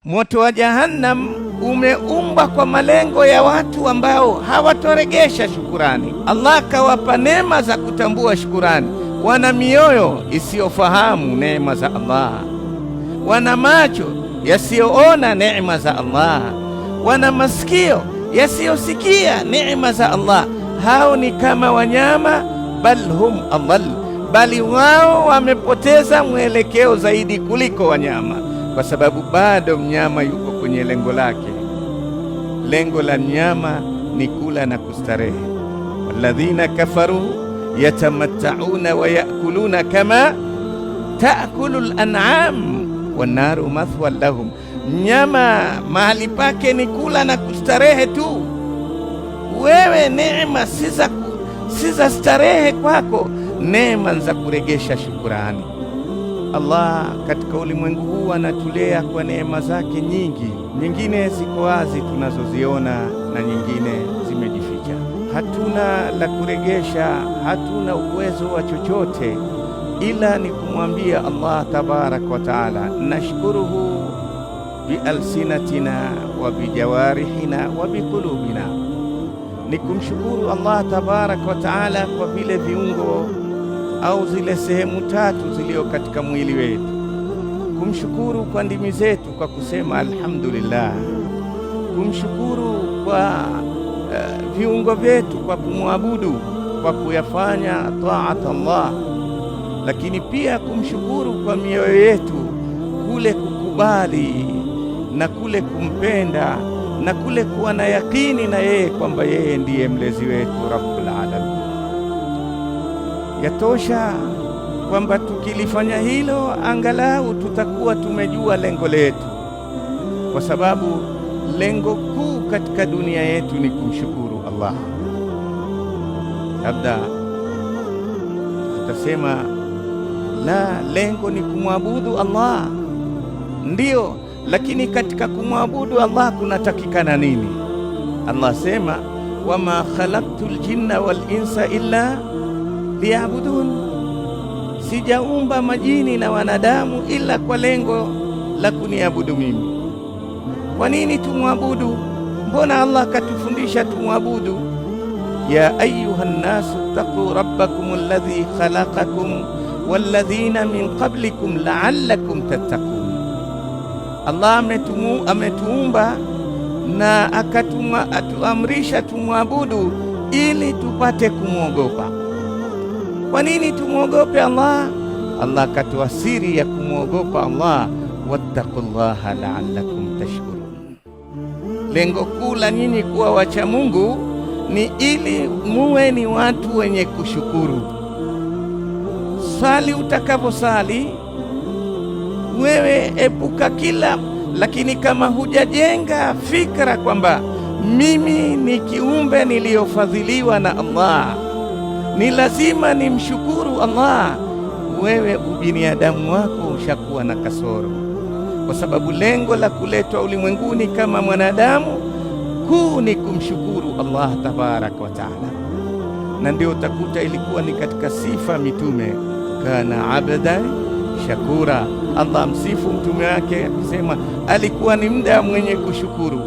Moto wa Jahannam umeumbwa kwa malengo ya watu ambao hawatoregesha shukurani. Allah kawapa neema za kutambua shukurani. Wana mioyo isiyofahamu neema za Allah, wana macho yasiyoona neema za Allah, wana masikio yasiyosikia neema za Allah. Hao ni kama wanyama, bal hum adall, bali wao wamepoteza mwelekeo zaidi kuliko wanyama, kwa sababu bado mnyama yuko kwenye lengo lake. Lengo la mnyama ni kula na kustarehe. Walladhina kafaru yatamatta'una wa ya'kuluna kama ta'kulul an'am wan naru mathwa lahum. Mnyama mahali pake ni kula na kustarehe tu. Wewe neema si za starehe kwako, neema za kuregesha shukurani. Allah katika ulimwengu huu anatulea kwa neema zake nyingi. Nyingine ziko wazi tunazoziona na nyingine zimejificha. Hatuna la kuregesha, hatuna uwezo wa chochote ila ni kumwambia Allah tabarak wa taala, nashkuruhu bialsinatina wa bijawarihina wa biqulubina. Ni kumshukuru Allah tabarak wa taala kwa vile viungo au zile sehemu tatu zilio katika mwili wetu, kumshukuru kwa ndimi zetu kwa kusema alhamdulillah, kumshukuru kwa viungo vyetu kwa kumwabudu, kwa kuyafanya taat Allah, lakini pia kumshukuru kwa mioyo yetu kule kukubali na kule kumpenda na kule kuwa na yakini na yeye kwamba yeye ndiye mlezi wetu Rabbul Alamin. Yatosha kwamba tukilifanya hilo angalau tutakuwa tumejua lengo letu, kwa sababu lengo kuu katika dunia yetu ni kumshukuru Allah. Labda tutasema la, lengo ni kumwabudu Allah. Ndiyo, lakini katika kumwabudu Allah kunatakikana nini? Allah sema wama khalaqtul jinna wal insa illa liya'budun, sijaumba majini na wanadamu ila kwa lengo la kuniabudu mimi. Kwa nini tumwabudu? Mbona Allah katufundisha tumwabudu? Ya ayuhan nasu taqu rabbakum alladhi khalaqakum walladhina min qablikum la'allakum tattaqun. Allah ametuumba na atuamrisha tumwabudu ili tupate kumwogopa. Kwa nini tumwogope Allah? Allah katoa siri ya kumwogopa Allah, wattaqullaha la'allakum tashkurun. Lengo kuu la nyinyi kuwa wacha Mungu ni ili muwe ni watu wenye kushukuru. Sali utakaposali wewe, epuka kila, lakini kama hujajenga fikra kwamba mimi ni kiumbe niliyofadhiliwa na Allah, ni lazima nimshukuru Allah, wewe ubinadamu wako ushakuwa na kasoro, kwa sababu lengo la kuletwa ulimwenguni kama mwanadamu kuu ni kumshukuru Allah tabarak wa taala. Na ndio utakuta ilikuwa ni katika sifa mitume, kana abdan shakura. Allah msifu mtume wake akisema alikuwa ni mda mwenye kushukuru.